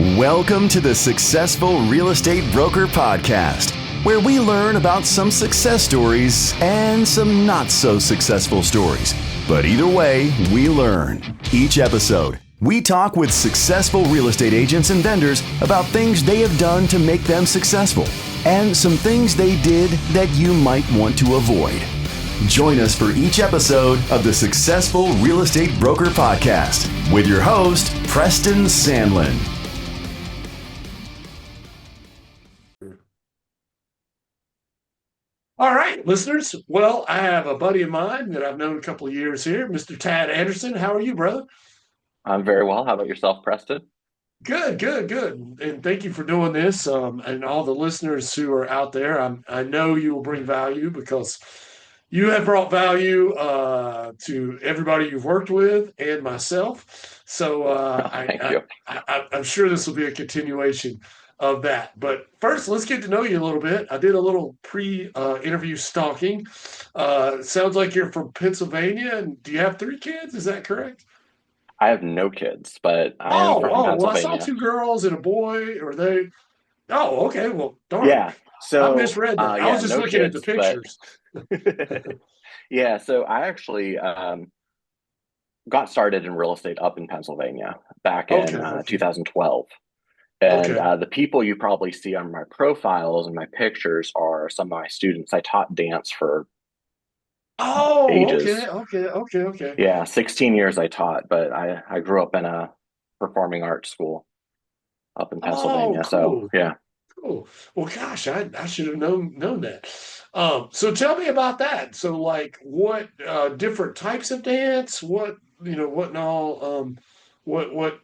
Welcome to the Successful Real Estate Broker Podcast, where we learn about some success stories and some not so successful stories. But either way, we learn. Each episode, we talk with successful real estate agents and vendors about things they have done to make them successful and some things they did that you might want to avoid. Join us for each episode of the Successful Real Estate Broker Podcast with your host, Preston Sandlin. All right, listeners. Well, I have a buddy of mine that I've known a couple of years here, Mr. Tad Anderson. How are you, brother? I'm very well. How about yourself, Preston? Good. And thank you for doing this. And all the listeners who are out there, I know you will bring value because you have brought value to everybody you've worked with and myself. So Thank you. I'm sure this will be a continuation of that. But first, let's get to know you a little bit. I did a little pre-interview stalking. Sounds like you're from Pennsylvania, and do you have 3 kids? Is that correct? I have no kids, but I am from Well, I saw Pennsylvania. 2 girls and a boy. Or they? Oh, okay. Well, darn. Yeah. I So, misread that. I was just no looking at the kids, but pictures. yeah. So I actually got started in real estate up in Pennsylvania back in Okay. 2012. And Okay. the people you probably see on my profiles and my pictures are some of my students. I taught dance for Oh, ages. okay. Yeah, 16 years I taught, but I grew up in a performing arts school up in Oh, Pennsylvania. So cool. yeah. Cool. Well, gosh, I should have known that. So tell me about that. So, like, what different types of dance? What and all? What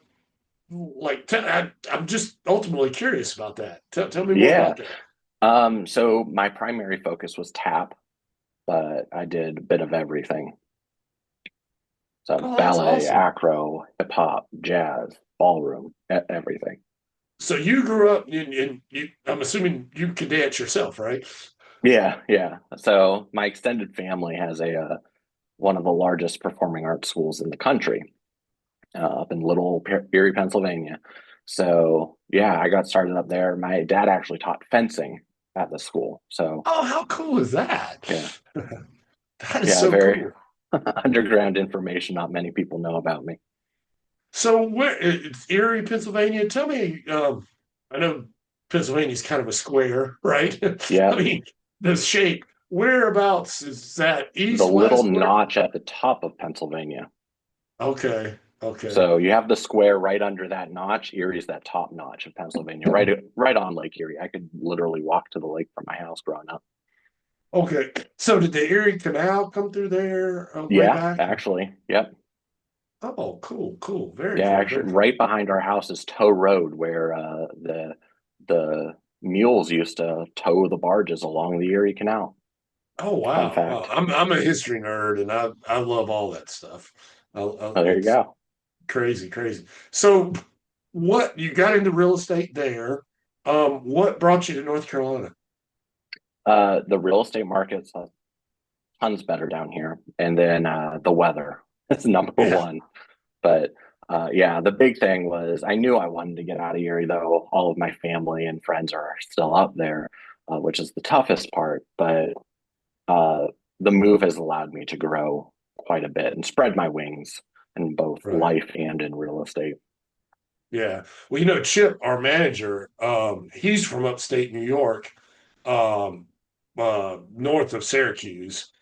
like? I'm just ultimately curious about that. Tell me more Yeah. about that. So my primary focus was tap, but I did a bit of everything. So Oh, that's ballet, awesome. acro, hip hop, jazz, ballroom, everything. So you grew up in you. I'm assuming you can dance yourself, right? Yeah. So my extended family has a one of the largest performing arts schools in the country, up in Little Erie, Pennsylvania. So yeah, I got started up there. My dad actually taught fencing at the school. So Oh, how cool is that? yeah, That is yeah, so very cool. underground information not many people know about me. So where it's Erie, Pennsylvania. Tell me, I know Pennsylvania's kind of a square, right? I Yep. mean, the shape. Whereabouts is that? The East, little west, where? notch at the top of Pennsylvania. Okay. So you have the square right under that notch. Erie's that top notch of Pennsylvania, right on Lake Erie. I could literally walk to the lake from my house growing up. Okay. So did the Erie Canal come through there way Yeah, back? actually. Yep. Oh, cool. Very Yeah, cool, very actually, cool. right behind our house is Tow Road, where the mules used to tow the barges along the Erie Canal. Oh, Fun wow. Wow. fact. I'm a history nerd and I love all that stuff. Oh, there you It's go. crazy. So what you got into real estate there? What brought you to North Carolina? The real estate market's tons better down here, and then the weather is number Yeah, one. But yeah, the big thing was I knew I wanted to get out of Erie, though all of my family and friends are still up there, which is the toughest part. But uh, the move has allowed me to grow quite a bit and spread my wings in both right. life and in real estate. Yeah. Well, Chip, our manager, he's from upstate New York, um, north of Syracuse,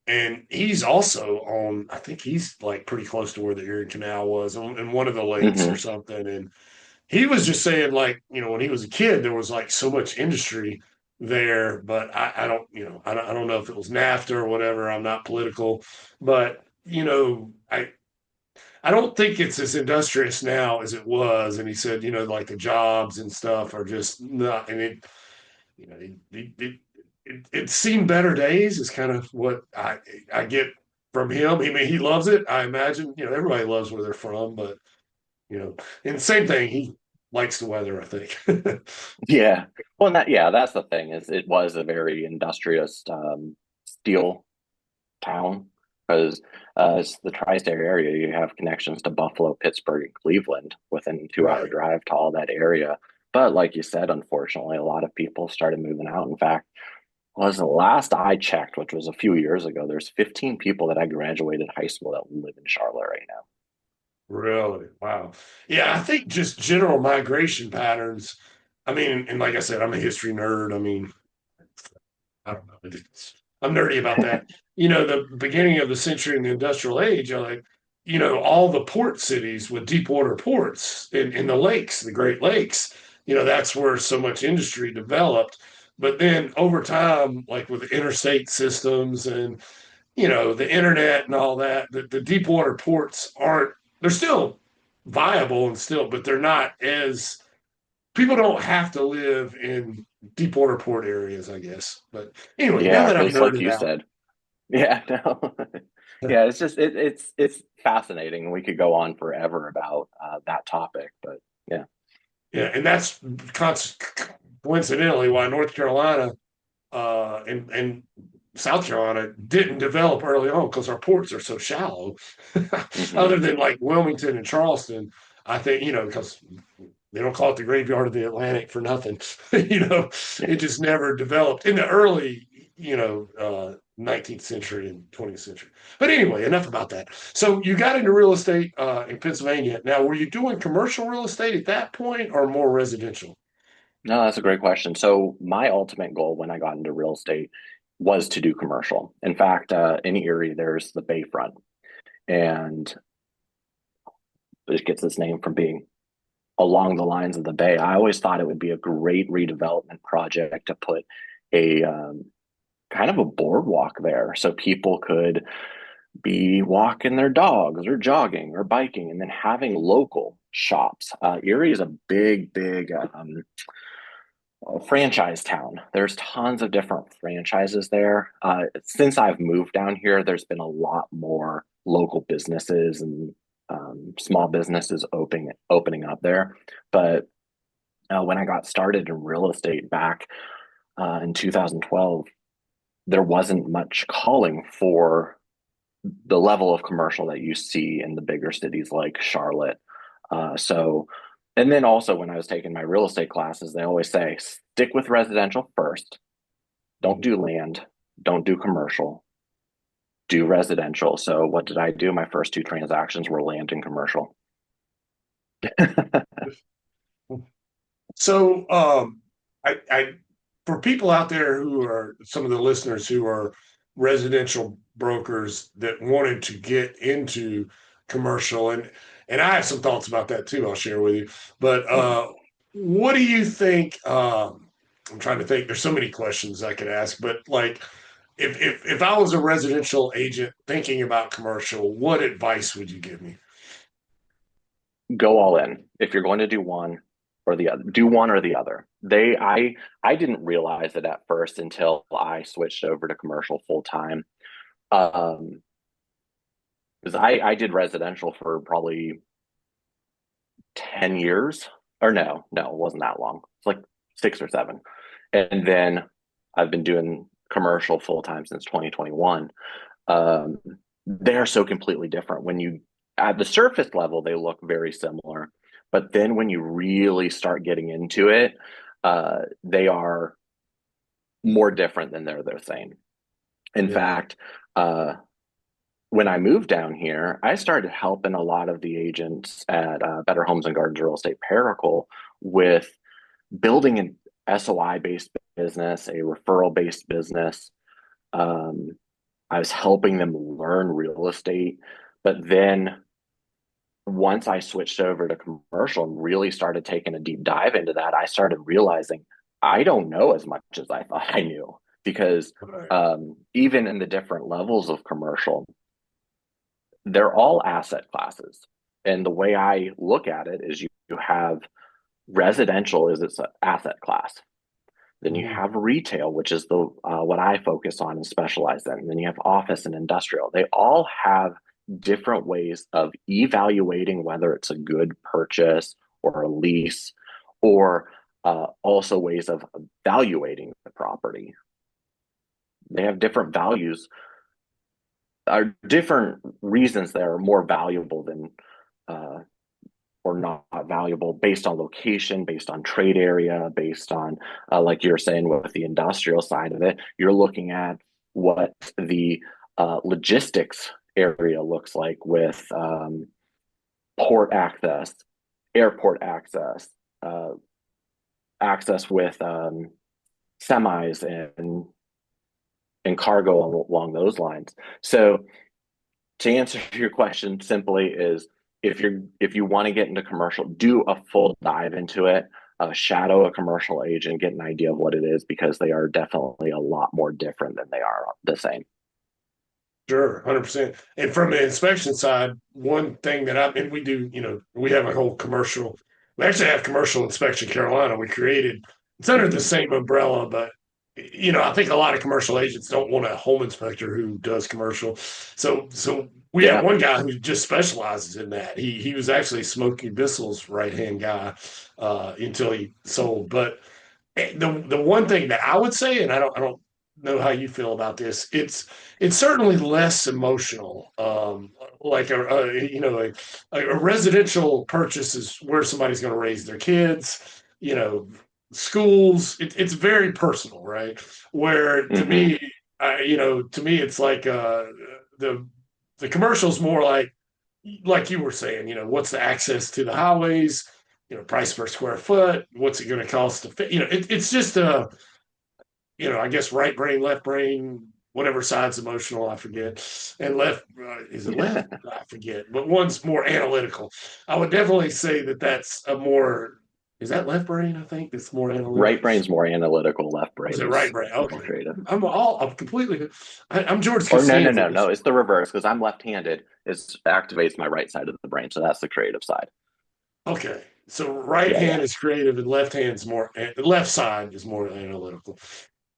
and he's also on. I think he's like pretty close to where the Erie Canal was, on in one of the lakes or Hmm. something. And he was just saying, like, when he was a kid, there was like so much industry there, but I don't, I don't know if it was NAFTA or whatever. I'm not political, but I don't think it's as industrious now as it was. And he said, like the jobs and stuff are just not, and you know, it's seen better days is kind of what I get from him. I mean, he loves it. I imagine, everybody loves where they're from, but and same thing, he likes the weather, I think. Yeah. Well, yeah, that's the thing is it was a very industrious steel town. because it's the tri-state area. You have connections to Buffalo, Pittsburgh, and Cleveland within a 2 hour Right. drive to all that area. But like you said, unfortunately, a lot of people started moving out. In fact, was the last I checked, which was a few years ago, there's 15 people that I graduated high school that live in Charlotte right now. Really? Wow. Yeah, I think just general migration patterns. I mean, and like I said, I'm a history nerd. I mean, I don't know. I'm nerdy about that. The beginning of the century in the industrial age, like, all the port cities with deep water ports in the lakes, the Great Lakes, that's where so much industry developed. But then over time, like with the interstate systems and, the internet and all that, the deep water ports they're still viable and still, but they're not as people don't have to live in deep water port areas, I guess. But anyway, now Yeah, that I'm because like nerded you out, said, yeah, no, yeah, it's just it's fascinating. We could go on forever about that topic, but yeah. yeah, and that's coincidentally why North Carolina and South Carolina didn't develop early on because our ports are so shallow. Hmm. Other than like Wilmington and Charleston, I think because they don't call it the graveyard of the Atlantic for nothing. Yeah. It just never developed in the early, 19th century and 20th century. But anyway, enough about that. So you got into real estate in Pennsylvania. Now, were you doing commercial real estate at that point or more residential? No, that's a great question. So my ultimate goal when I got into real estate was to do commercial. In fact, in Erie, there's the Bayfront, and it gets its name from being along the lines of the bay. I always thought it would be a great redevelopment project to put a kind of a boardwalk there so people could be walking their dogs or jogging or biking and then having local shops. Erie is a big franchise town. There's tons of different franchises there. Since I've moved down here, there's been a lot more local businesses and small businesses opening up there. But when I got started in real estate back in 2012, there wasn't much calling for the level of commercial that you see in the bigger cities like Charlotte. And then also when I was taking my real estate classes, they always say stick with residential first. Don't do land. Don't do commercial. Do residential. So what did I do? My first two transactions were land and commercial. So, I for people out there who are some of the listeners who are residential brokers that wanted to get into commercial, and I have some thoughts about that too. I'll share with you. But Yeah. what do you think? I'm trying to think. There's so many questions I could ask, but like, if I was a residential agent thinking about commercial, what advice would you give me? Go all in. If you're going to do one or the other, do one or the other. I didn't realize it at first until I switched over to commercial full time. Um, because I did residential for probably 10 years. Or no, it wasn't that long. It's like 6 or 7. And then I've been doing commercial full time since 2021. Um, they're so completely different. When you at the surface level, they look very similar, but then when you really start getting into it, they are more different than they're the same. In Yeah. fact, uh, when I moved down here, I started helping a lot of the agents at Better Homes and Gardens Real Estate Paracle with building an SOI based business, a referral based business. Um, I was helping them learn real estate. But then once I switched over to commercial and really started taking a deep dive into that, I started realizing I don't know as much as I thought I knew because Right. even in the different levels of commercial, they're all asset classes. And the way I look at it is you have residential is its asset class. Then you Mhm. have retail, which is the what I focus on and specialize in. And then you have office and industrial. They all have different ways of evaluating whether it's a good purchase or a lease, or also ways of evaluating the property. They have different values are different reasons that are more valuable than uh, or not valuable based on location, based on trade area, based on, like you're saying, with the industrial side of it, you're looking at what the logistics area looks like with port access, airport access, uh, access with semis and cargo along those lines. So to answer your question simply is if you want to get into commercial, do a full dive into it, shadow a commercial agent, get an idea of what it is, because they are definitely a lot more different than they are the same. Sure, 100%. And from the inspection side, one thing that and we do, we have a whole commercial. We actually have commercial inspection Carolina. We created it's under the same umbrella, but I think a lot of commercial agents don't want a home inspector who does commercial. So we have Yeah. one guy who just specializes in that. He was actually Smokey Bissell's right hand guy until he sold. But the one thing that I would say, and I don't know how you feel about this, it's certainly less emotional. Like a residential purchase is where somebody's going to raise their kids. Schools. It's very personal, right? Where to Mm-hmm. me, to me, it's like the the commercial's more like you were saying. What's the access to the highways? Price per square foot. What's it going to cost to fit? It's just a I guess right brain, left brain, whatever side's emotional, I forget. And left, is it left? I forget. But one's more analytical. I would definitely say that that's a more, is that left brain? I think it's more analytical. Right brain's more analytical, left Was brain it right is brain? more Okay. creative. I'm completely, I'm George Or no, no, Costanza. no, no. It's the reverse because I'm left-handed. It activates my right side of the brain, so that's the creative side. Okay. So right Yeah, yeah. hand is creative and left hand's more, the left side is more analytical.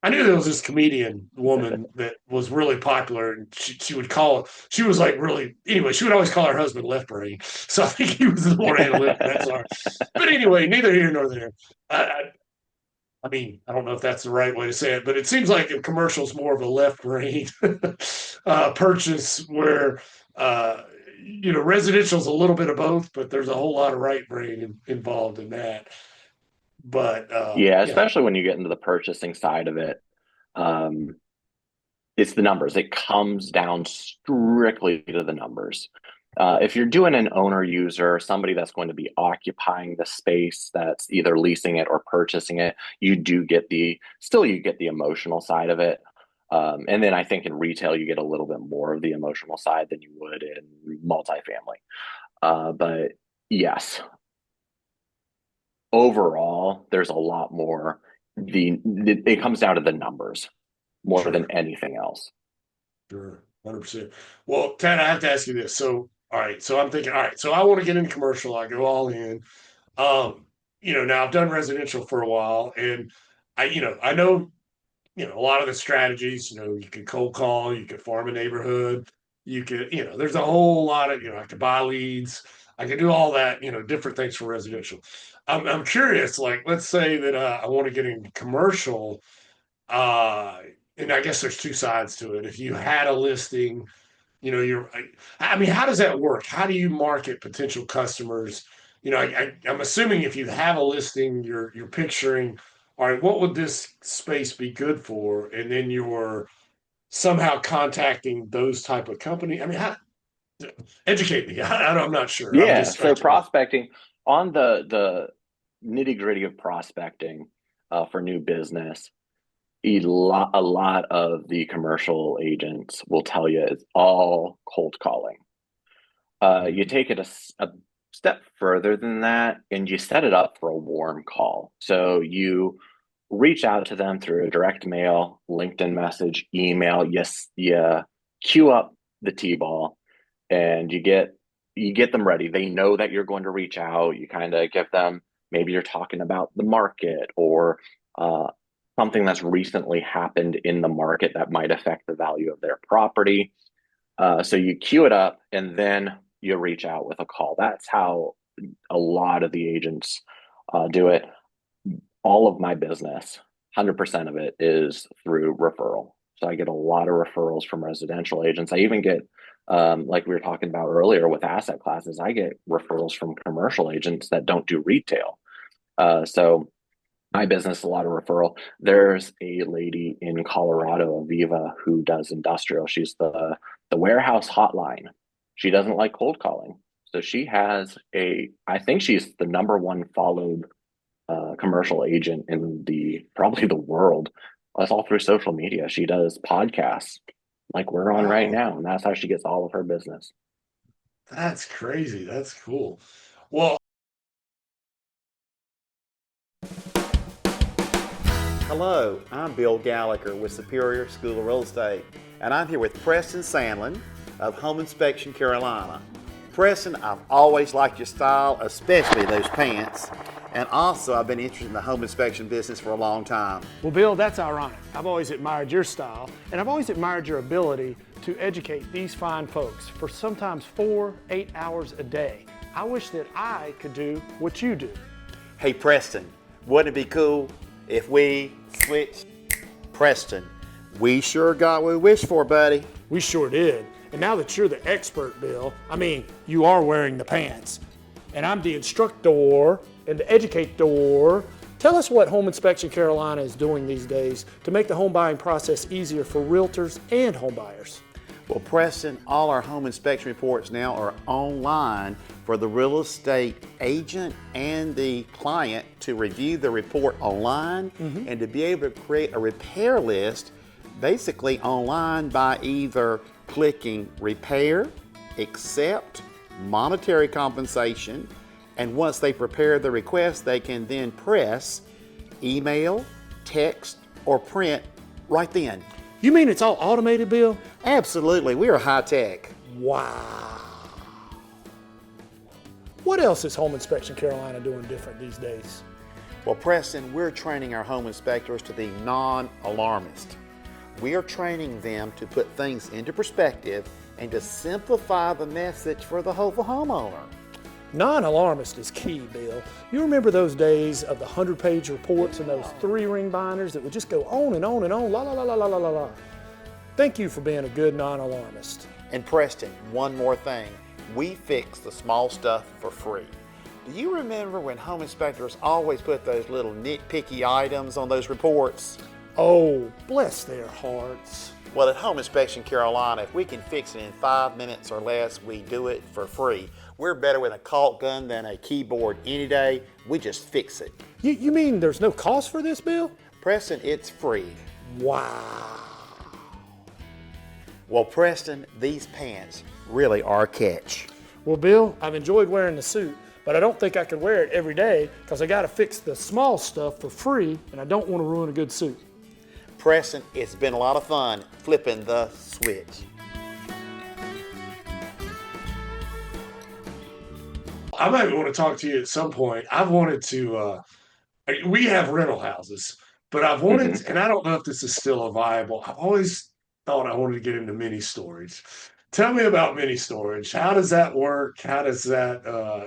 I knew there was this comedian woman that was really popular, and she would call she was like really anyway. She would always call her husband left brain, so I think he was more analytical. That's all right. But anyway, neither here nor there. I mean, I don't know if that's the right way to say it, but it seems like a commercial's more of a left brain purchase, where uh, residential's a little bit of both, but there's a whole lot of right brain involved in that. But Yeah, especially when you get into the purchasing side of it. Um, it's the numbers. It comes down strictly to the numbers. If you're doing an owner user, somebody that's going to be occupying the space, that's either leasing it or purchasing it, you do get you get the emotional side of it. And then I think in retail, you get a little bit more of the emotional side than you would in multifamily. But yes, overall, there's a lot more. It comes down to the numbers more than sure. anything else. Sure, 100%. Well, Tad, I have to ask you this. So, all right, so I'm thinking, all right, so I want to get into commercial. I go all in. Um, now I've done residential for a while, and I know, a lot of the strategies. You could cold call, you could farm a neighborhood, you could, there's a whole lot of, I could buy leads, I could do all that, different things for residential. I'm curious, like, let's say that I want to get into commercial. Uh, and I guess there's two sides to it. If you had a listing, I mean, how does that work? How do you market potential customers? I'm assuming if you have a listing, you're picturing, all right, what would this space be good for? And then you're somehow contacting those type of company. I mean, educate me. I'm not sure. I'm Yeah, just so scratching my. prospecting on the nitty gritty of prospecting for new business, a lot of the commercial agents will tell you it's all cold calling. You take it a step further than that, and you set it up for a warm call. So you reach out to them through a direct mail, LinkedIn message, email. Yes, you queue up the T-ball, and you get them ready. They know that you're going to reach out. You kind of give them, maybe you're talking about the market or uh, something that's recently happened in the market that might affect the value of their property. So you queue it up and then you reach out with a call. That's how a lot of the agents do it. All of my business, 100% of it is through referral. So I get a lot of referrals from residential agents. I even get, like we were talking about earlier with asset classes, I get referrals from commercial agents that don't do retail. So my business, a lot of referral. There's a lady in Colorado, Aviva, who does industrial. She's the warehouse hotline. She doesn't like cold calling. So she has I think she's the number one followed commercial agent in probably the world. That's all through social media. She does podcasts like we're on right Wow, now, and that's how she gets all of her business. that's crazy. That's cool. Well, Hello, I'm Bill Gallagher with Superior School of Real Estate, and I'm here with Preston Sandlin of Home Inspection Carolina. Preston, I've always liked your style, especially those pants, and also I've been interested in the home inspection business for a long time. Well, Bill, that's ironic. I've always admired your style, and I've always admired your ability to educate these fine folks for sometimes 8 hours a day. I wish that I could do what you do. Hey Preston, wouldn't it be cool if we switched? Preston, we sure got what we wished for, buddy. We sure did. And now that you're the expert, Bill, I mean, you are wearing the pants. And I'm the instructor and the educator. Tell us what Home Inspection Carolina is doing these days to make the home buying process easier for realtors and home buyers. Well, Preston, all our home inspection reports now are online for the real estate agent and the client to review the report online and to be able to create a repair list basically online by either clicking repair, accept, monetary compensation, and once they prepare the request, they can then press email, text, or print right then. You mean it's all automated, Bill? Absolutely, we are high tech. Wow. What else is Home Inspection Carolina doing different these days? Well, Preston, we're training our home inspectors to be non-alarmist. We are training them to put things into perspective and to simplify the message for the homeowner. Non-alarmist is key, Bill. You remember those days of the 100-page reports and those 3-ring binders that would just go on and on and on, la la la la la la la la. Thank you for being a good non-alarmist. And Preston, one more thing. We fix the small stuff for free. Do you remember when home inspectors always put those little nitpicky items on those reports? Oh, bless their hearts. Well, at Home Inspection Carolina, if we can fix it in 5 minutes or less, we do it for free. We're better with a caulk gun than a keyboard any day. We just fix it. You mean there's no cost for this, Bill? Preston, it's free. Wow. Well, Preston, these pants really are a catch. Well, Bill, I've enjoyed wearing the suit, but I don't think I could wear it every day because I got to fix the small stuff for free, and I don't want to ruin a good suit. Preston, it's been a lot of fun flipping the switch. I might want to talk to you at some point. I've wanted to, we have rental houses, but I've wanted, and I don't know if this is still viable. I've always thought I wanted to get into mini storage. Tell me about mini storage. How does that work? How does that,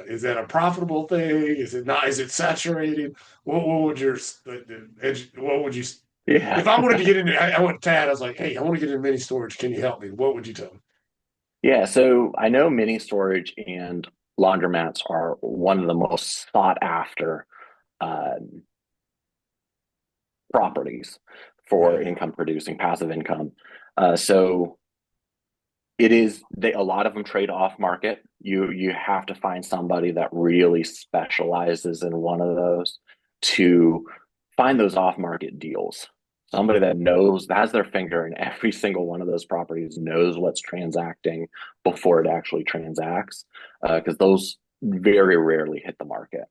is that a profitable thing? Is it not? Is it saturated? What would your, what would you, Yeah. if I wanted to get into, I went to Tad, I was like, hey, I want to get into mini storage. Can you help me? What would you tell me? Yeah, so I know mini storage and laundromats are one of the most sought after properties for income producing passive income. So it is a lot of them trade off market. You have to find somebody that really specializes in one of those to find those off market deals. Somebody that knows, that has their finger in every single one of those properties, knows what's transacting before it actually transacts, because those very rarely hit the market.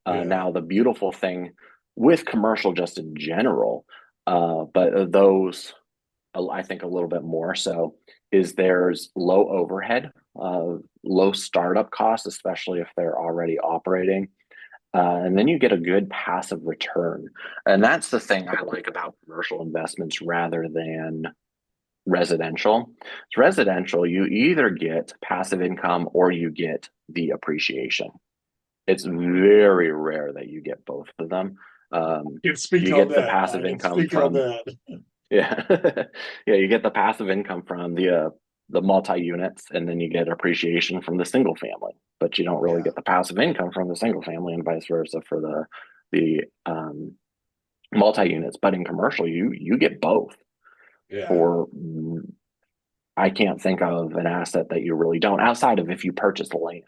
Now, the beautiful thing with commercial just in general, but those, I think a little bit more so, is there's low overhead, low startup costs, especially if they're already operating. And then you get a good passive return. And that's the thing I like about commercial investments rather than residential. It's residential, you either get passive income or you get the appreciation. It's very rare that you get both of them. You speak You on get the that. passive I can income speak on from, that. Yeah. Yeah, you get the passive income from the multi-units, and then you get appreciation from the single family, but you don't really Yeah, get the passive income from the single family, and vice versa for the multi-units. But in commercial, you get both. yeah, Or I can't think of an asset that you really don't, outside of if you purchase land,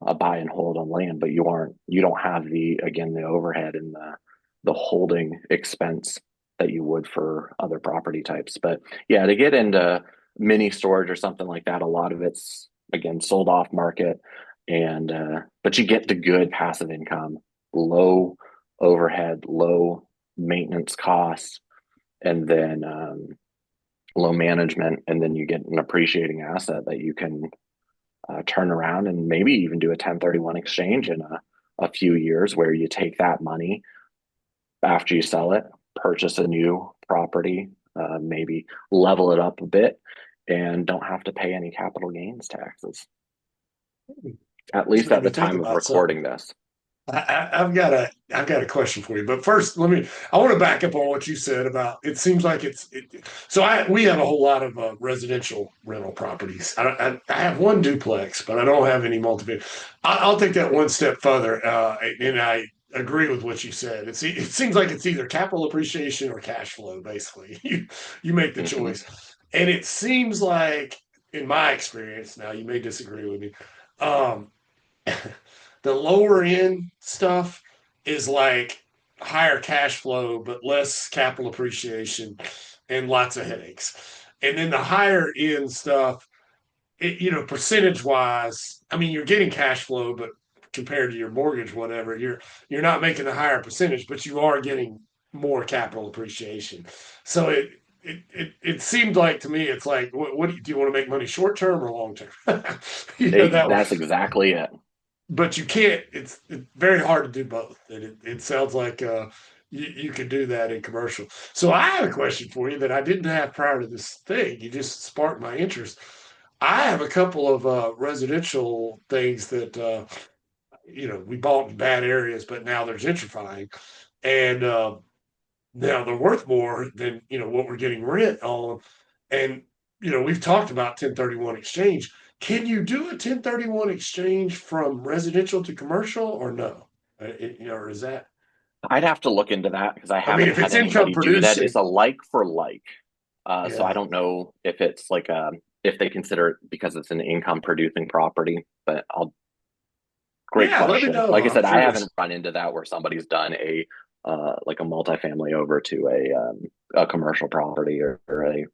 a buy and hold on land, but you don't have the overhead and the holding expense that you would for other property types. But yeah, to get into mini storage or something like that, a lot of it's again sold off market, and but you get the good passive income, low overhead, low maintenance costs, and then low management, and then you get an appreciating asset that you can turn around and maybe even do a 1031 exchange in a few years, where you take that money after you sell it, purchase a new property, maybe level it up a bit, and don't have to pay any capital gains taxes, at just least made at me the think time of about something. recording this. I've got a question for you, but first, I want to back up on what you said about. It seems like we have a whole lot of residential rental properties. I have one duplex, but I don't have any multi. I'll take that one step further, and I agree with what you said. It seems like it's either capital appreciation or cash flow. Basically, you make the Mm-hmm. choice, and it seems like, in my experience, now you may disagree with me. Um, the lower end stuff is like higher cash flow, but less capital appreciation and lots of headaches. And then the higher end stuff, percentage wise, I mean, you're getting cash flow, but compared to your mortgage, whatever, you're not making the higher percentage, but you are getting more capital appreciation. So it seemed like to me, it's like, what do you want to make money short term or long term? That way. That's exactly it. But you can't. It's very hard to do both. And it sounds like you can do that in commercial. So I have a question for you that I didn't have prior to this thing. You just sparked my interest. I have a couple of residential things that we bought in bad areas, but now they're gentrifying, and now they're worth more than what we're getting rent on. And we've talked about 1031 exchange. Can you do a 1031 exchange from residential to commercial or no? Or is that? I'd have to look into that because I I mean, haven't if had it's income anybody do that. It's producing, a like for like. So I yeah, don't know if it's like if they consider it because it's an income producing property, but I'll great yeah. Let me question. know. Like I I'm said, I curious. haven't run into that where somebody's done a like a multifamily over to a commercial property or a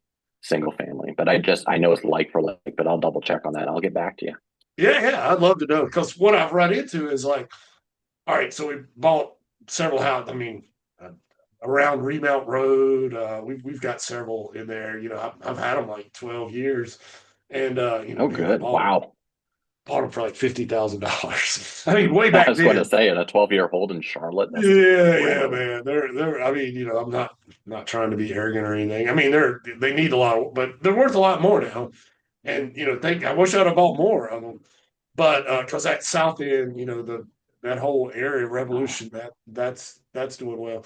single family. But I know it's like for like, but I'll double check on that. I'll get back to you. Yeah, yeah. I'd love to know because what I've run into is like, all right, so we bought several houses. I mean, uh, around Remount Road, we've got several in there. I've had them like 12 years, and Oh, man, I good. bought Wow. them for like $50,000. I mean, way I back was going to then. say in a 12-year hold in Charlotte, that's Yeah, yeah, really man. They're. I mean, I'm not trying to be arrogant or anything. I mean, they need a lot, but they're worth a lot more now. And think I wish I'd have bought more of them, but because that south end, that whole area Revolution, that's doing well.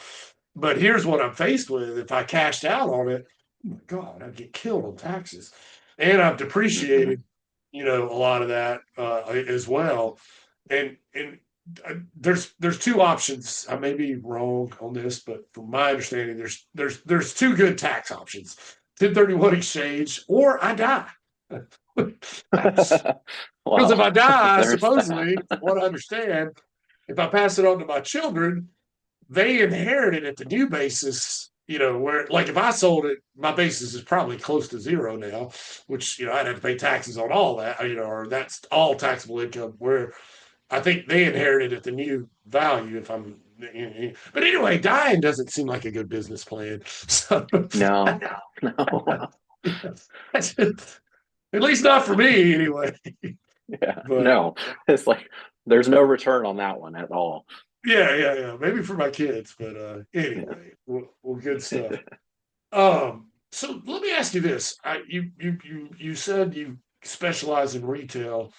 But here's what I'm faced with: if I cashed out on it, oh my God, I'd get killed on taxes, and I've Mhm. depreciated, a lot of that as well. And there's two options. I may be wrong on this, but from my understanding, there's two good tax options: 1031 exchange or I die. Because if Well, I die, there's that. supposedly, from what I understand, if I pass it on to my children, they inherit it at the new basis. Where like if I sold it, my basis is probably close to zero now, which I'd have to pay taxes on all that, or that's all taxable income. Where I think they inherited at the new value. If I'm, but anyway, dying doesn't seem like a good business plan. So, No, no. at least not for me, anyway. Yeah, But no. It's like there's no return on that one at all. yeah, yeah, yeah. Maybe for my kids, but Yeah. anyway, well, good stuff. So let me ask you this: you said you specialize in retail,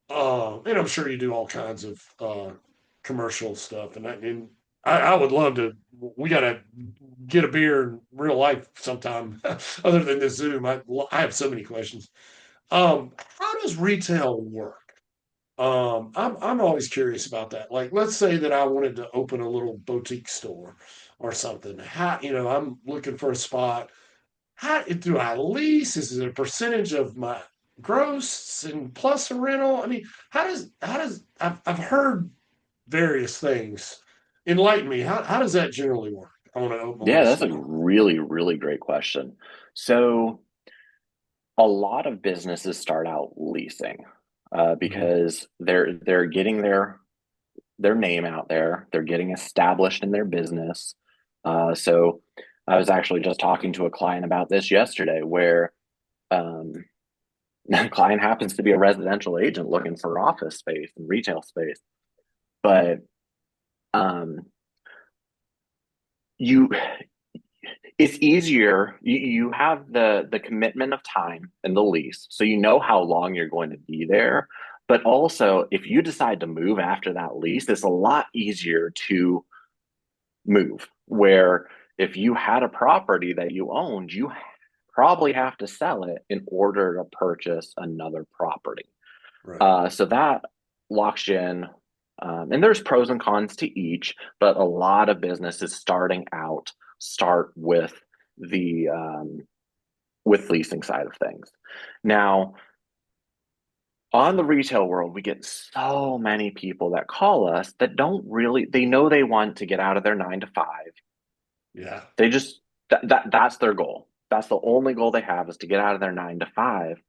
and I'm sure you do all kinds of commercial stuff, and I would love to. We got to get a beer in real life sometime, other than this Zoom. I have so many questions. How does retail work? I'm always curious about that. Like, let's say that I wanted to open a little boutique store or something. How, I'm looking for a spot. How do I lease? Is it a percentage of my gross and plus a rental? I mean, how does I've heard various things. Enlighten me. How does that generally work? I want to open a Yeah, little that's a store. really, really great question. So a lot of businesses start out leasing Mhm. because they're getting their name out there. They're getting established in their business. So I was actually just talking to a client about this yesterday, where um, the client happens to be a residential agent looking for office space and retail space, but um, you it's easier. You have the commitment of time and the lease, so you know how long you're going to be there. But also, if you decide to move after that lease, it's a lot easier to move. Where if you had a property that you owned, you probably have to sell it in order to purchase another property. Right. So that locks you in. And there's pros and cons to each, but a lot of businesses starting out start the with leasing side of things. Now, on the retail world, we get so many people that call us that don't really, they know they want to get out of their 9 to 5. Yeah. They just that's their goal. That's the only goal they have, is to get out of their 9 to 5.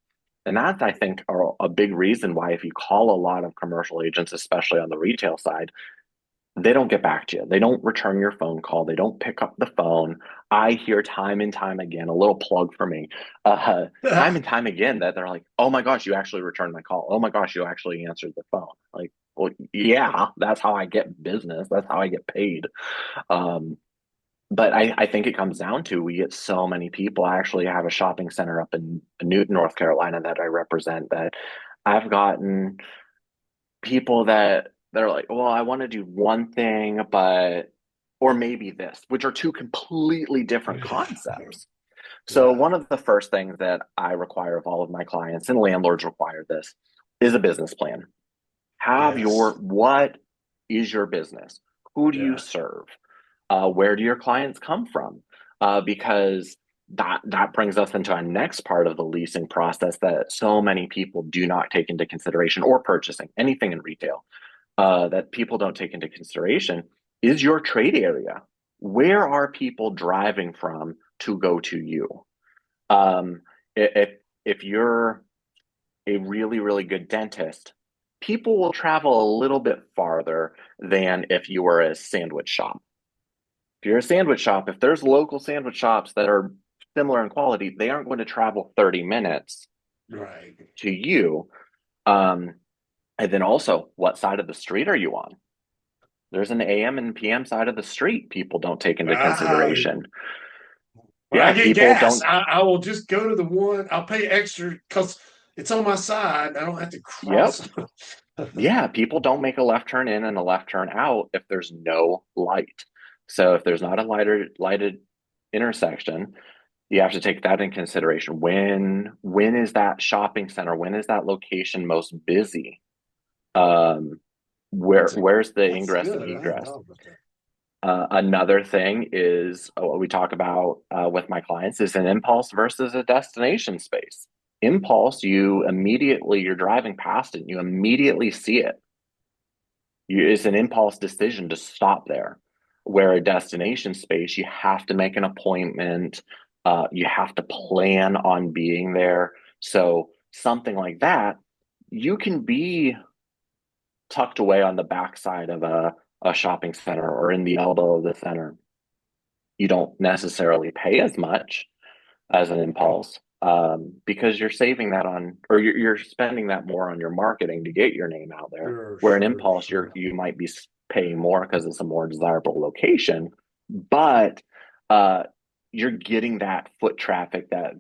And that's, I think, a big reason why, if you call a lot of commercial agents, especially on the retail side, they don't get back to you. They don't return your phone call. They don't pick up the phone. I hear time and time again, a little plug for me, time and time again, that they're like, oh my gosh, you actually returned my call. Oh my gosh, you actually answered the phone. Like, well, yeah, that's how I get business. That's how I get paid. Um, but I think it comes down to, we get so many people. I actually have a shopping center up in Newton, North Carolina, that I represent, that I've gotten people that they're like, well, I want to do one thing, but, or maybe this, which are two completely different Yeah. concepts. So Yeah. one of the first things that I require of all of my clients, and landlords require this, is a business plan. Yes. What is your business? Who do you Yeah. serve? Where do your clients come from? Because that brings us into our next part of the leasing process that so many people do not take into consideration, or purchasing anything in retail, that people don't take into consideration, is your trade area. Where are people driving from to go to you? Um, if you're a really, really good dentist, people will travel a little bit farther than if you were a sandwich shop. If you're a sandwich shop, if there's local sandwich shops that are similar in quality, they aren't going to travel 30 minutes Right. to you. Um, and then also, what side of the street are you on? There's an AM and PM side of the street people don't take into Ah, consideration. when I Yeah, get people gas, don't. I will just go to the one. I'll pay extra because it's on my side. I don't have to Yep. cross. Yeah, people don't make a left turn in and a left turn out if there's no light. So if there's not a lighted intersection, you have to take that in consideration. When is that shopping center? When is that location most busy? Um, where's the That's ingress and good. I hadn't egress? thought about that. Another thing is, what we talk about with my clients, is an impulse versus a destination space. Impulse, you're driving past it, and you immediately see it. It's an impulse decision to stop there. Where a destination space, you have to make an appointment, you have to plan on being there. So something like that, you can be tucked away on the backside of a shopping center, or in the elbow of the center. You don't necessarily pay as much as an impulse, because you're saving that on, or you're spending that more on your marketing to get your name out there. Sure, Where an sure, impulse, sure. you might be paying more because it's a more desirable location, but uh, you're getting that foot traffic, that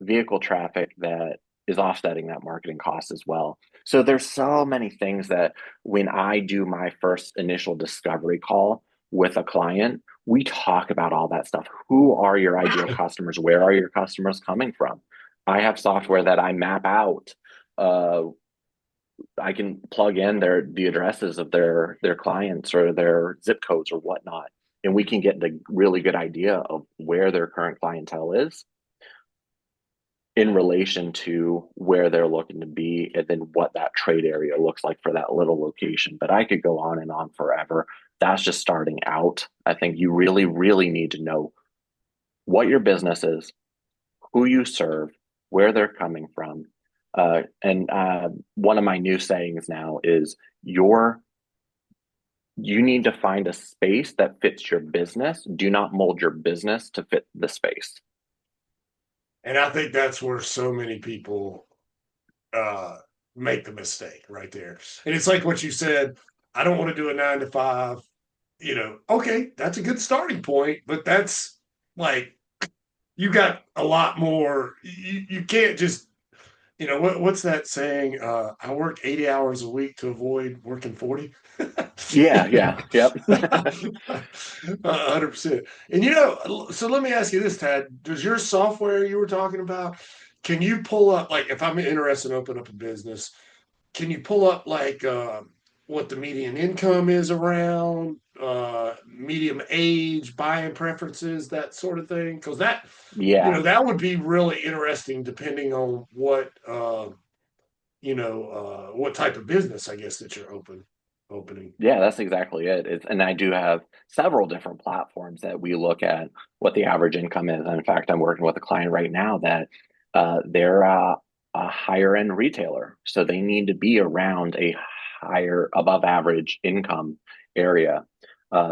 vehicle traffic, that is offsetting that marketing cost as well. So there's so many things that, when I do my first initial discovery call with a client, we talk about all that stuff. Who are your ideal customers? Where are your customers coming from? I have software that I map out. I can plug in the addresses of their clients or their zip codes or whatnot, and we can get the really good idea of where their current clientele is in relation to where they're looking to be, and then what that trade area looks like for that little location. But I could go on and on forever. That's just starting out. I think you really, really need to know what your business is, who you serve, where they're coming from. And one of my new sayings now is you need to find a space that fits your business. Do not mold your business to fit the space. And I think that's where so many people make the mistake right there. And it's like what you said, I don't want to do a 9 to 5, okay, that's a good starting point, but that's like, you got a lot more. You can't just, what's that saying? I work 80 hours a week to avoid working 40. Yeah, yep. 100%. And so let me ask you this, Tad. Does your software you were talking about, can you pull up, like, if I'm interested in opening up a business, can you pull up like what the median income is around, medium age, buying preferences, that sort of thing? Because Yeah. that would be really interesting depending on what what type of business, I guess, that you're opening. Yeah, that's exactly it. And I do have several different platforms that we look at what the average income is. And in fact, I'm working with a client right now that they're a higher end retailer. So they need to be around a higher, above average income area.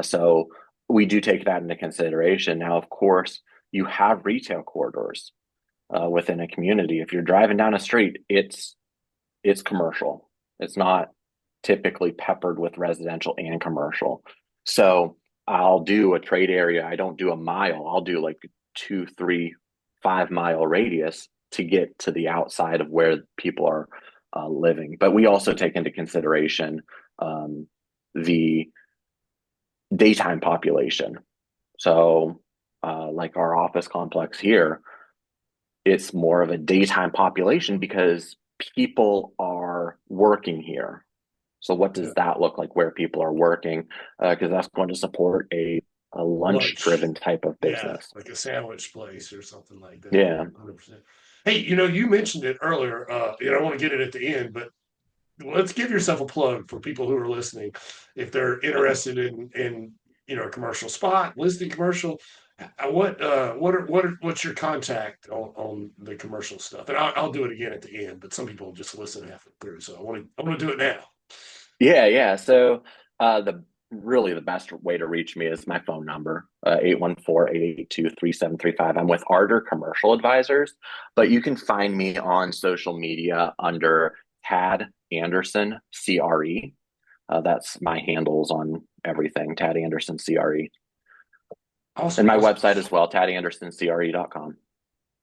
So we do take that into consideration. Now, of course, you have retail corridors within a community. If you're driving down a street, it's commercial. It's not typically peppered with residential and commercial. So I'll do a trade area. I don't do a mile. I'll do like 2, 3, 5 mile radius to get to the outside of where people are living. But we also take into consideration the daytime population. So like our office complex here, it's more of a daytime population because people are working here. So what does that look like where people are working? Because that's going to support a lunch-driven type of business. Yeah, like a sandwich place or something like that. Yeah. 100%. Hey, you mentioned it earlier. I want to get it at the end, but let's give yourself a plug for people who are listening. If they're interested in a commercial spot, listing commercial, what's your contact on the commercial stuff? And I'll do it again at the end, but some people just listen halfway through, so I want to do it now. Yeah. So the best way to reach me is my phone number, 814-882-3735. I'm with Ardor Commercial Advisors, but you can find me on social media under Tad Anderson CRE. That's my handles on everything, Tad Anderson CRE. Awesome. And my website as well, tadandersoncre.com.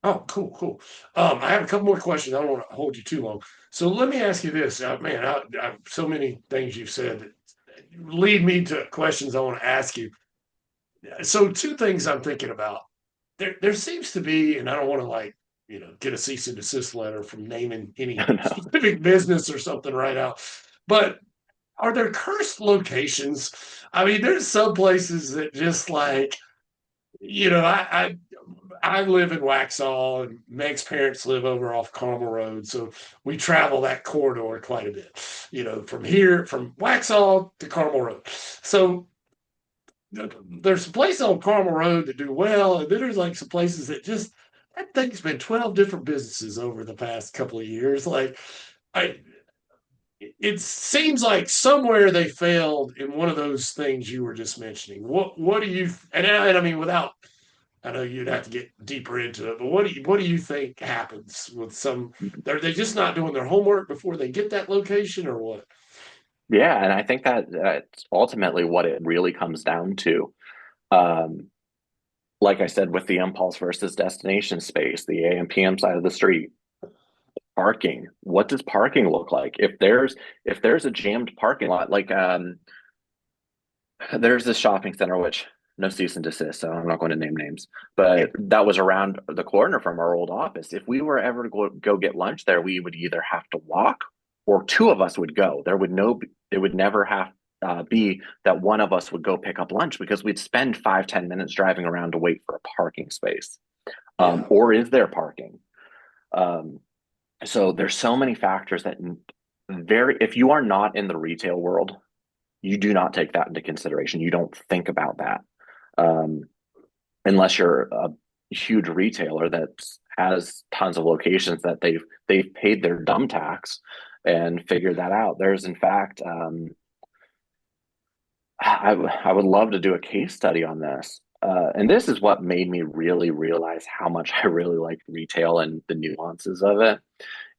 Oh, cool. I have a couple more questions. I don't want to hold you too long. So let me ask you this. Man, I so many things you've said that lead me to questions I want to ask you. So 2 things I'm thinking about. There seems to be, and I don't want to get a cease and desist letter from naming any specific business or something right now, but are there cursed locations? I mean, there's some places that just like, I live in Waxhaw, and Meg's parents live over off Carmel Road, so we travel that corridor quite a bit. From Waxhaw to Carmel Road. So there's a place on Carmel Road that do well, and then there's like some places that thing's been 12 different businesses over the past couple of years. It seems like somewhere they failed in one of those things you were just mentioning. What do you, and I mean, without, I know you'd have to get deeper into it, but what do you think happens with some? Are they just not doing their homework before they get that location, or what? Yeah, and I think that's ultimately what it really comes down to. Like I said, with the impulse versus destination space, the AM PM side of the street, parking. What does parking look like? If there's a jammed parking lot, like There's this shopping center, which no cease and desist, so I'm not going to name names, but that was around the corner from our old office. If we were ever to go get lunch there, we would either have to walk or two of us would go. It would never have be that one of us would go pick up lunch because we'd spend 5-10 minutes driving around to wait for a parking space. Yeah. Or is there parking? Um, so there's so many factors that if you are not in the retail world, you do not take that into consideration. You don't think about that um, unless you're a huge retailer that has tons of locations that they've paid their dumb tax and figured that out. There's in fact, I would love to do a case study on this. And this is what made me really realize how much I really like retail and the nuances of it.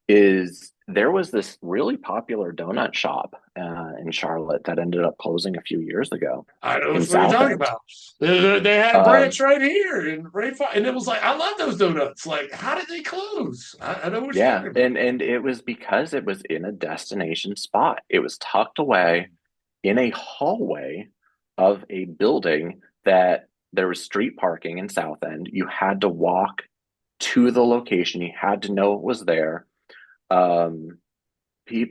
Is there was this really popular donut shop in Charlotte that ended up closing a few years ago I know in what you're South talking End. about. They had a Um, branch right here in and it was like, I love those donuts. Like, how did they close? I know what you're yeah, talking about. and it was because it was in a destination spot. It was tucked away in a hallway of a building that there was street parking in South End. You had to walk to the location. You had to know it was there. Um,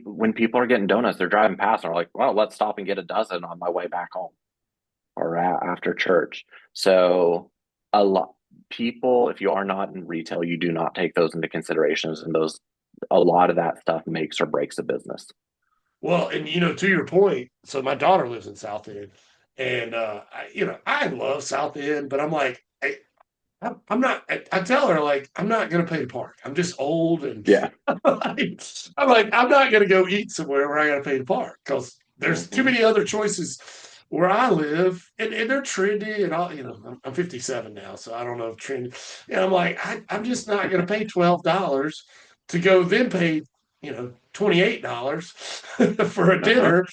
when people are getting donuts, they're driving past and are like, well, let's stop and get a dozen on my way back home or after church. So a lot people, if you are not in retail, you do not take those into considerations, and a lot of that stuff makes or breaks a business. Well, and to your point, so my daughter lives in South End, and I love South End, but I'm like, I'm not. I tell her like I'm not going to pay to park. I'm just old, and Yeah. I'm like I'm not going to go eat somewhere where I got to pay to park because there's too Hmm. many other choices where I live, and they're trendy, and all. I'm 57 now, so I don't know if trendy. And I'm like I'm just not going to pay $12 to go then pay $28 for a Uh-huh. dinner,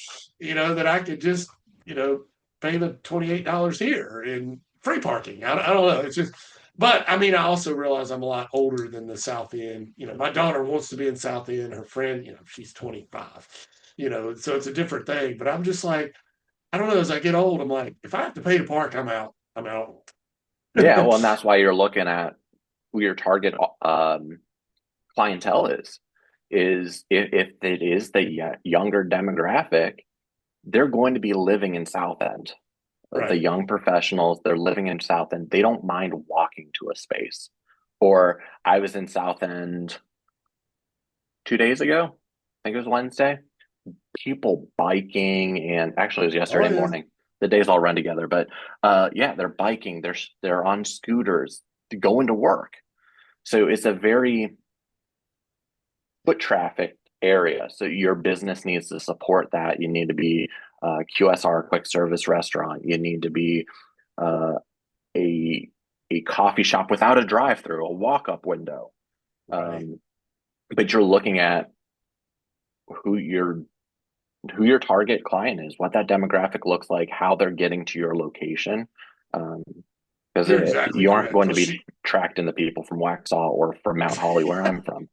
that I could just pay the $28 here in free parking. I don't know. It's just but I mean, I also realize I'm a lot older than the South End. My daughter wants to be in South End. Her friend, she's 25. So it's a different thing. But I'm just like, I don't know. As I get old, I'm like, if I have to pay to park, I'm out. I'm out. Yeah, well, and that's why you're looking at who your target clientele is if it is the younger demographic, they're going to be living in South End. The Right. young professionals, they're living in South End. They don't mind walking to a space. Or I was in South End 2 days ago. I think it was Wednesday. People biking, and actually it was Oh yesterday yeah. morning. The days all run together, but yeah, they're biking. They're on scooters going to work. So it's a very foot traffic area. So your business needs to support that. You need to be QSR, quick service restaurant. You need to be uh, a a coffee shop without a drive through, a walk up window. Right. Um, but you're looking at who your who your target client is, what that demographic looks like, how they're getting to your location. Um, because You're exactly you aren't correct. going to Because be she tracking the people from Waxhaw or from Mount Holly, where I'm from.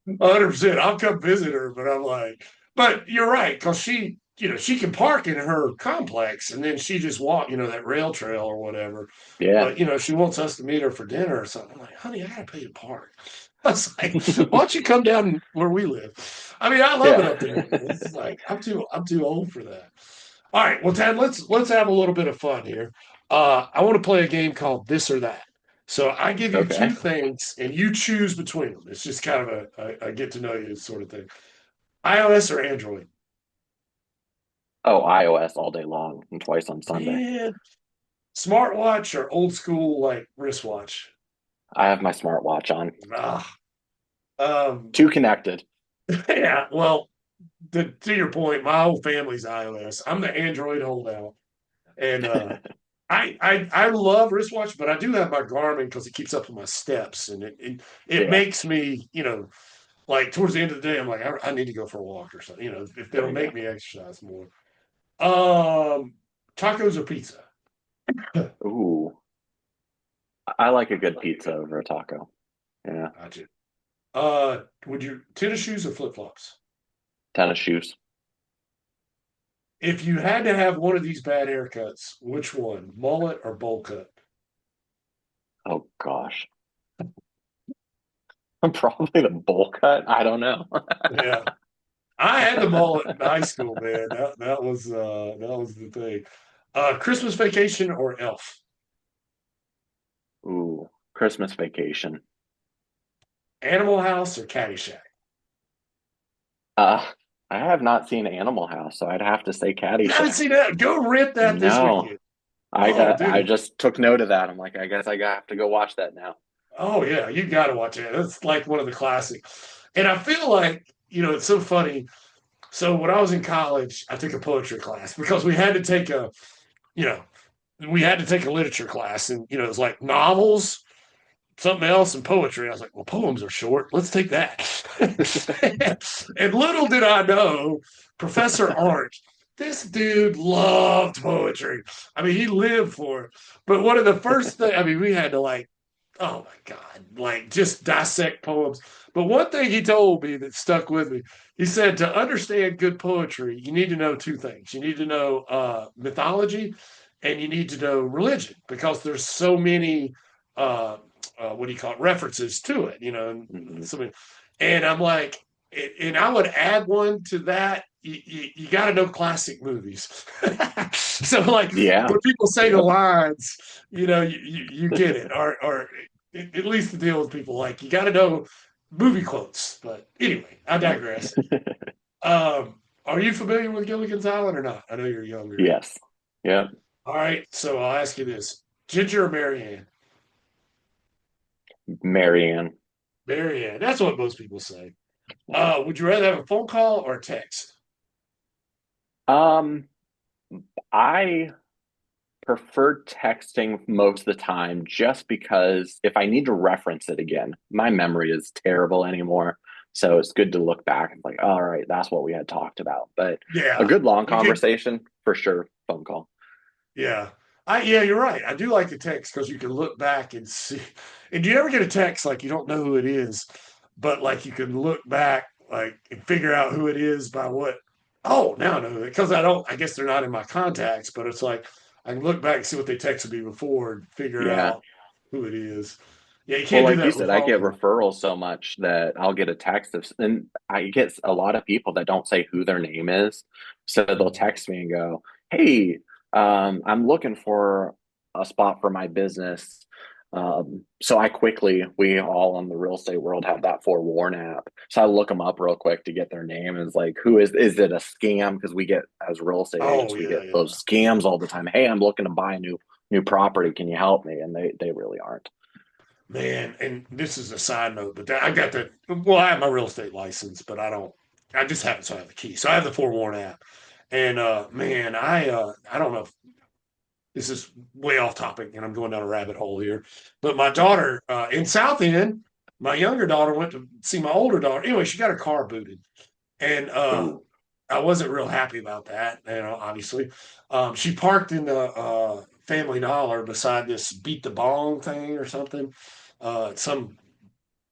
100%. I'll come visit her, but I'm like, but you're right, because she can park in her complex and then she just walk, that rail trail or whatever. Yeah. But she wants us to meet her for dinner or something. I'm like, honey, I gotta pay to park. I was like, why don't you come down where we live? I mean, I love it Yeah. up there. It's like I'm too old for that. All right, well, Tad, let's have a little bit of fun here. I want to play a game called This or That. So I give you two Okay. things, and you choose between them. It's just kind of a get to know you sort of thing. iOS or Android? Oh, iOS all day long and twice on Sunday. Man, smartwatch or old school like wristwatch? I have my smartwatch on. Ah, um, Too connected. yeah. Well, to your point, my whole family's iOS. I'm the Android holdout, and I love wristwatch, but I do have my Garmin because it keeps up with my steps, and it Yeah, makes me, like towards the end of the day, I'm like, I need to go for a walk or something, if there it'll you make go. me exercise more. Um, Tacos or pizza? Ooh, I like a good pizza over a taco. Yeah, Gotcha. Would you tennis shoes or flip flops? tennis shoes. If you had to have one of these bad haircuts, which one? Mullet or bowl cut? Oh gosh. Probably the bowl cut. I don't know. Yeah. I had the mullet in high school, man. That was the thing. Christmas Vacation or Elf? Ooh, Christmas Vacation. Animal House or Caddyshack? Uh, I have not seen Animal House, so I'd have to say You haven't Caddyshack. seen that? Go rent that this No, weekend. I Oh, got. I dude. just took note of that. I'm like, I guess I have to go watch that now. Oh yeah, you got to watch it. It's like one of the classics. And I feel like, it's so funny. So when I was in college, I took a poetry class because you know, we had to take a literature class, and it was like novels, something else, and poetry. I was like, well, poems are short. Let's take that. And little did I know, Professor Arndt, this dude loved poetry. I mean, he lived for it. But one of the first things, I mean, we had to oh my God, like just dissect poems. But one thing he told me that stuck with me, he said to understand good poetry, you need to know two things. You need to know mythology, and you need to know religion, because there's so many what do you call it, references to it, Mhm. and I'm like, and I would add one to that. You got to know classic movies. So like Yeah. when people say the Yep. lines, you get it, or at least to deal with people, like you got to know movie quotes. But anyway, I Yep. digress. Are you familiar with Gilligan's Island or not? I know you're younger. Yes. Yep. All right, so I'll ask you this: Ginger or Marianne? Marianne. Marianne. That's what most people say. Would you rather have a phone call or a text? Um, I prefer texting most of the time just because if I need to reference it again, my memory is terrible anymore. So it's good to look back and like, all right, that's what we had talked about. But a Yeah, good long you can. conversation for sure, phone call. Yeah, yeah, you're right. I do like the text because you can look back and see. And do you ever get a text like you don't know who it is, but like you can look back like and figure out who it is by what? Oh, now I know who it, because I don't. I guess they're not in my contacts, but it's like I can look back and see what they texted me before and figure Yeah. out who it is. Yeah, you Well, can't do like you that with said, I get phone. referrals so much that I'll get a text of, and I get a lot of people that don't say who their name is. So they'll text me and go, "Hey, I'm looking for a spot for my business." So we all in the real estate world have that forewarn app. So I look them up real quick to get their name. And it's like, is it a scam? Because we get, as real estate Oh agents, we yeah, get yeah. those scams all the time. Hey, I'm looking to buy a new property. Can you help me? And they really aren't. Man, and this is a side note, but I got the well, I have my real estate license, but I don't. I just happen to have the key, so I have the forewarn app. And man, I don't know if this is way off topic, and I'm going down a rabbit hole here. But my daughter in South End, my younger daughter went to see my older daughter. Anyway, she got her car booted, and Ooh. I wasn't real happy about that. Obviously, she parked in the Family Dollar beside this beat the bong thing or something. Some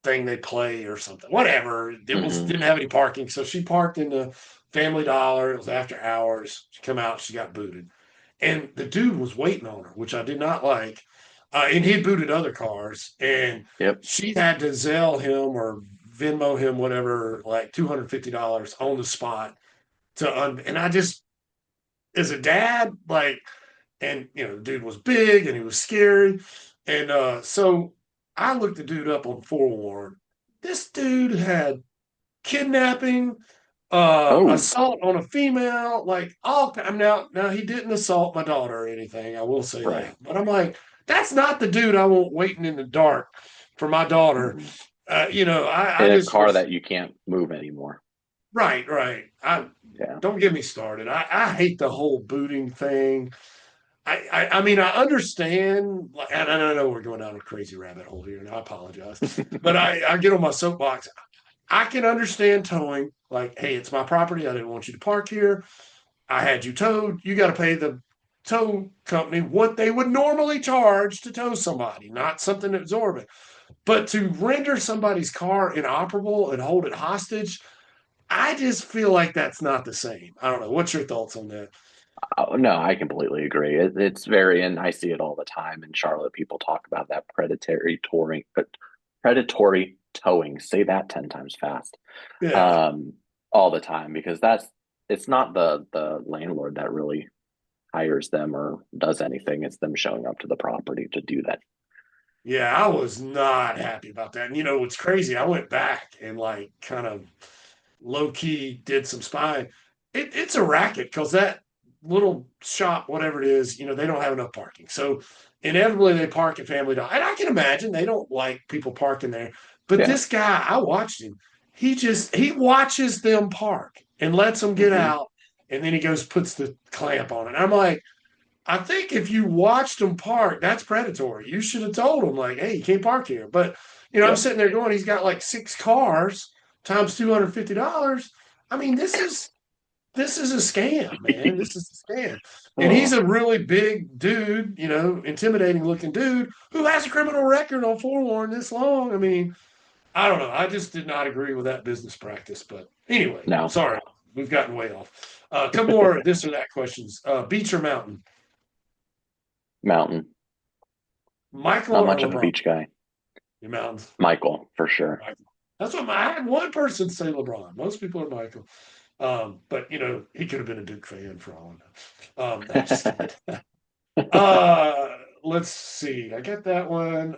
thing they play or something. Whatever. It was Hmm. didn't have any parking, so she parked in the Family Dollar. It was after hours. She come out, she got booted, and the dude was waiting on her, which I did not like. And he'd booted other cars, and Yep. she had to Zelle him or Venmo him, whatever, like $250 on the spot and I just, as a dad, like, and the dude was big and he was scary. And so I looked the dude up on Forewarn. This dude had kidnapping, Oh, assault on a female, like all. I'm now he didn't assault my daughter or anything. I will say right. that, but I'm like, that's not the dude I want waiting in the dark for my daughter. Mhm. I In a just car was that you can't move anymore. right, right. I Yeah. don't get me started. I hate the whole booting thing. I mean, I understand, and I know we're going down a crazy rabbit hole here, and I apologize, but I get on my soapbox. I can understand towing, like, hey, it's my property. I didn't want you to park here. I had you towed. You got to pay the tow company what they would normally charge to tow somebody, not something exorbitant. But to render somebody's car inoperable and hold it hostage, I just feel like that's not the same. I don't know. What's your thoughts on that? Oh, no, I completely agree. It's very, and I see it all the time in Charlotte. People talk about that predatory towing. Say that 10 times fast. Yeah. Um, all the time, because it's not the landlord that really hires them or does anything. It's them showing up to the property to do that. Yeah, I was not happy about that. And you know what's crazy? I went back and like kind of low key did some spying. It's a racket because that little shop, whatever it is, they don't have enough parking. So inevitably they park at Family Dollar. And I can imagine they don't like people parking there. But Yeah. this guy, I watched him. He watches them park and lets them get Hmm. out. And then he goes, puts the clamp on it. I'm like, I think if you watched them park, that's predatory. You should have told them, like, hey, you can't park here. But, I'm Yep. sitting there going, he's got like 6 cars times $250. I mean, this is a scam, man. This is a scam. And he's Oh, a really big dude, intimidating looking dude who has a criminal record on forewarn this long. I mean, I don't know. I just did not agree with that business practice. But anyway, no. sorry, we've gotten way off. A couple more this or that questions. Beach or mountain? Mountain. Michael Not or much of a LeBron? beach guy. Your mountains. Michael, for sure. Michael. That's what I had one person say LeBron. Most people are Michael. But he could have been a Duke fan for all I know. No, just kidding. Let's see. I got that one.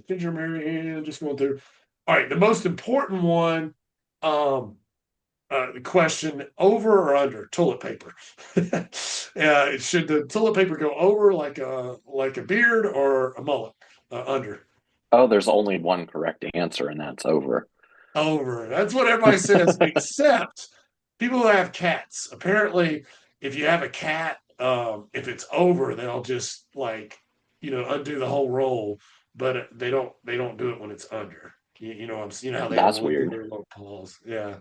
Ginger Mary, just going through. All right, the most important one. The question: over or under toilet paper? Should the toilet paper go over like a beard or a mullet? Under. Oh, there's only one correct answer, and that's over. Over. That's what everybody says, except people who have cats. Apparently, if you have a cat, if it's over, they'll just like, undo the whole roll, but they don't do it when it's under. How they That's do weird. their little paws. Yeah.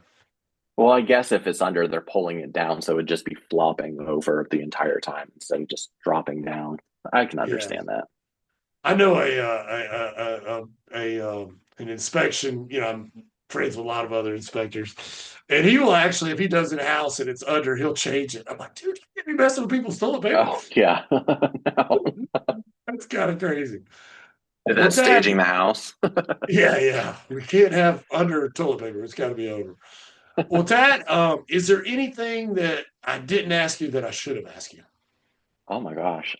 Well, I guess if it's under, they're pulling it down, so it would just be flopping over the entire time instead of just dropping down. I can Yeah. understand that. I know an inspection. I'm friends with a lot of other inspectors, and he will actually, if he does it in a house and it's under, he'll change it. I'm like, dude, you can't be messing with people's toilet paper. Oh, yeah. No. That's kind of crazy. Is Well, that Tad, staging the house? yeah, we can't have under toilet paper. It's got to be over. Well, Tad, is there anything that I didn't ask you that I should have asked you? Oh my gosh.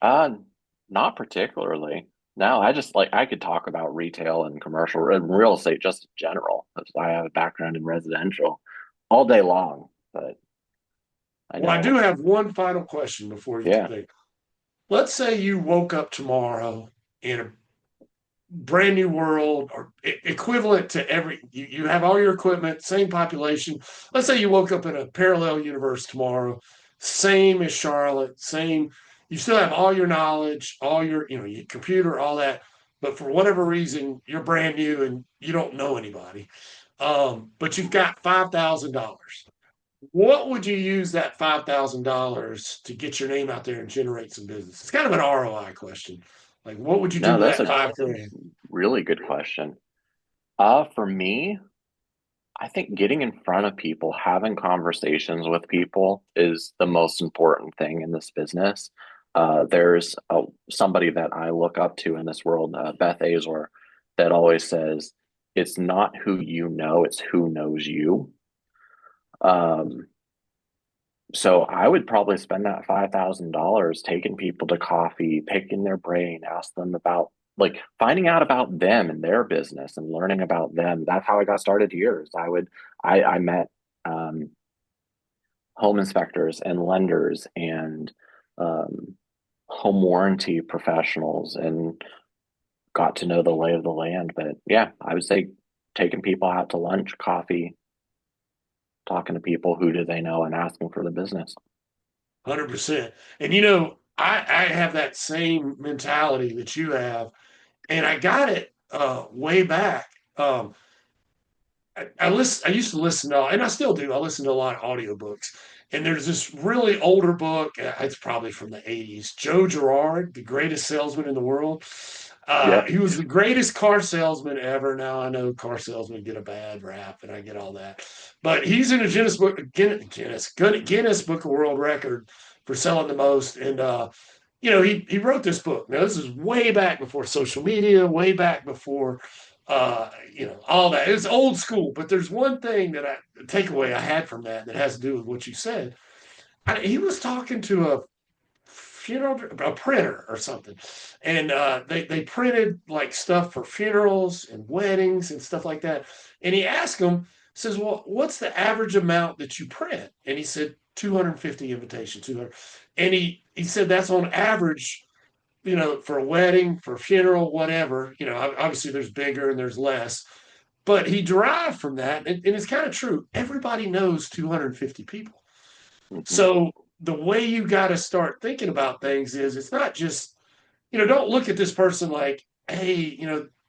Not particularly. No, I just like I could talk about retail and commercial and real estate just in general. 'Cause I have a background in residential all day long, but I Well, I do know, have one final question before you yeah. think. Let's say you woke up tomorrow in a brand new world or equivalent to you have all your equipment, same population. Let's say you woke up in a parallel universe tomorrow, same as Charlotte, same. You still have all your knowledge, all your computer, all that, but for whatever reason you're brand new and you don't know anybody. But you've got $5,000. What would you use that $5,000 to get your name out there and generate some business? It's kind of an ROI question. Like, what would you do No, with that's that a 5 grand? really good question. For me, I think getting in front of people, having conversations with people is the most important thing in this business. There's somebody that I look up to in this world, Beth Azor, that always says, it's not who you know, it's who knows you. Um, so I would probably spend that $5,000 taking people to coffee, picking their brain, ask them about like finding out about them and their business and learning about them. That's how I got started here. I met um, home inspectors and lenders and um, home warranty professionals and got to know the lay of the land. But yeah, I would say taking people out to lunch, coffee, talking to people, who do they know, and asking for the business. 100%. And I have that same mentality that you have, and I got it way back. I used to listen to, and I still do. I listen to a lot of audiobooks. And there's this really older book. It's probably from the 80s. Joe Girard, the greatest salesman in the world. He was the greatest car salesman ever. Now I know car salesmen get a bad rap, and I get all that, but he's in a Guinness Book of World Record for selling the most. And he wrote this book. Now this is way back before social media, way back before all that. It's old school. But there's one thing takeaway I had from that has to do with what you said. He was talking to a printer or something, and they printed like stuff for funerals and weddings and stuff like that. And he asked him, says, "Well, what's the average amount that you print?" And he said 250 invitations, 200. And he said that's on average, for a wedding, for a funeral, whatever. Obviously there's bigger and there's less, but he derived from that, and it's kind of true. Everybody knows 250 people. So the way you got to start thinking about things is it's not just, don't look at this person like, hey,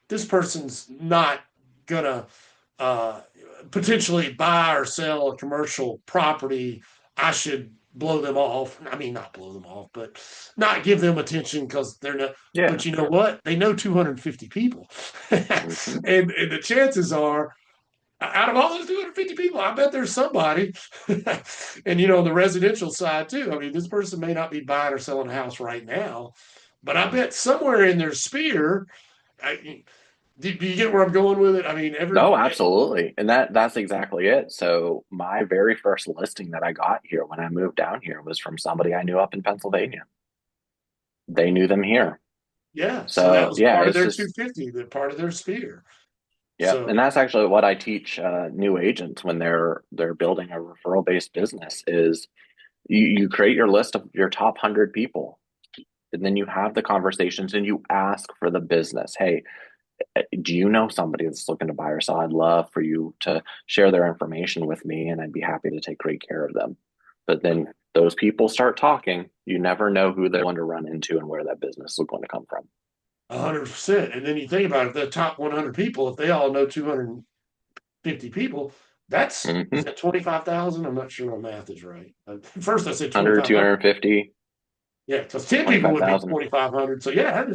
this person's not gonna potentially buy or sell a commercial property. I should blow them off. I mean, not blow them off, but not give them attention because they're not. Yeah. But you know what? They know 250 people. and the chances are, out of all those 250 people, I bet there's somebody. And, on the residential side too. I mean, this person may not be buying or selling a house right now, but I bet somewhere in their sphere, do you get where I'm going with it? I mean, no, absolutely. And that's exactly it. So my very first listing that I got here when I moved down here was from somebody I knew up in Pennsylvania. They knew them here. Yeah. So that was part of their 250, part of their sphere. Yeah, so, and that's actually what I teach new agents when they're building a referral-based business is you create your list of your top 100 people, and then you have the conversations and you ask for the business. Hey, do you know somebody that's looking to buy or sell? I'd love for you to share their information with me, and I'd be happy to take great care of them. But then those people start talking. You never know who they're going to run into and where that business is going to come from. 100%. And then you think about it, the top 100 people, if they all know 250 people, that's is that 25,000? I'm not sure my math is right. First I said 250. Yeah, because 10 people would be 2,500. So yeah,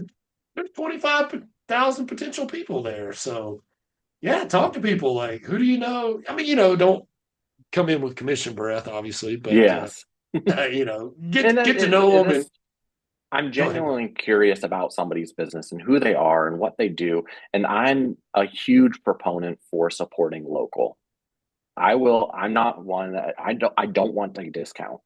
there's 25,000 potential people there. So yeah, talk to people like, who do you know? I mean, don't come in with commission breath, obviously, but yes. Get to know them. I'm genuinely curious about somebody's business and who they are and what they do. And I'm a huge proponent for supporting local. I'm not one that I don't want a discount.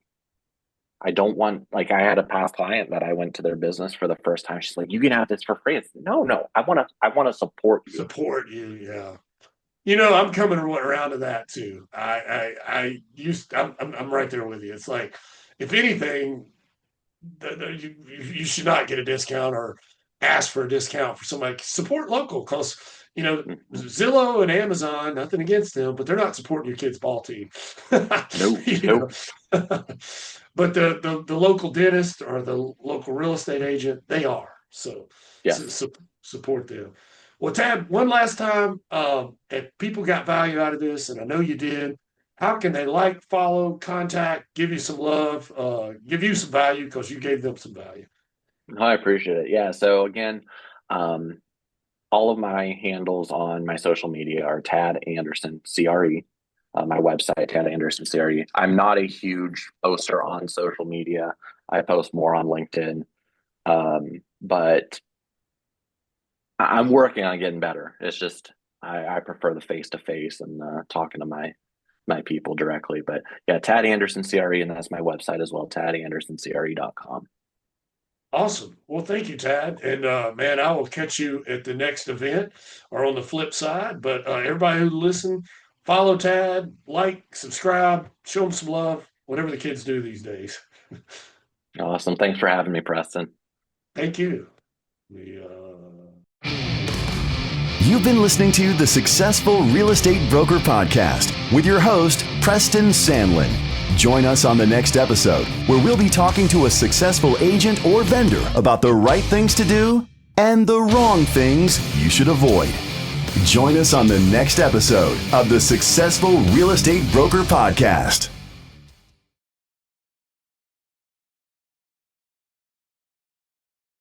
I don't want, like, I had a past client that I went to their business for the first time. She's like, you can have this for free. No, I want to support you. Support you. Yeah. I'm coming around to that too. I'm right there with you. It's like, if anything, you should not get a discount or ask for a discount for somebody. Support local, because Zillow and Amazon, nothing against them, but they're not supporting your kid's ball team. Nope. But the local dentist or the local real estate agent, they are. So support them. Well, Tad, one last time, if people got value out of this, and I know you did, how can they follow, contact, give you some love, give you some value because you gave them some value? I appreciate it. Yeah. So again, all of my handles on my social media are Tad Anderson CRE. My website, Tad Anderson CRE. I'm not a huge poster on social media. I post more on LinkedIn, but I'm working on getting better. It's just I prefer the face-to-face and talking to my people directly. But yeah, Tad Anderson CRE, and that's my website as well, tadandersoncre.com. Awesome. Well, thank you, Tad. And man, I will catch you at the next event or on the flip side. But everybody who listened, follow Tad, like, subscribe, show him some love, whatever the kids do these days. Awesome. Thanks for having me, Preston. Thank you. You've been listening to the Successful Real Estate Broker Podcast with your host, Preston Sandlin. Join us on the next episode where we'll be talking to a successful agent or vendor about the right things to do and the wrong things you should avoid. Join us on the next episode of the Successful Real Estate Broker Podcast.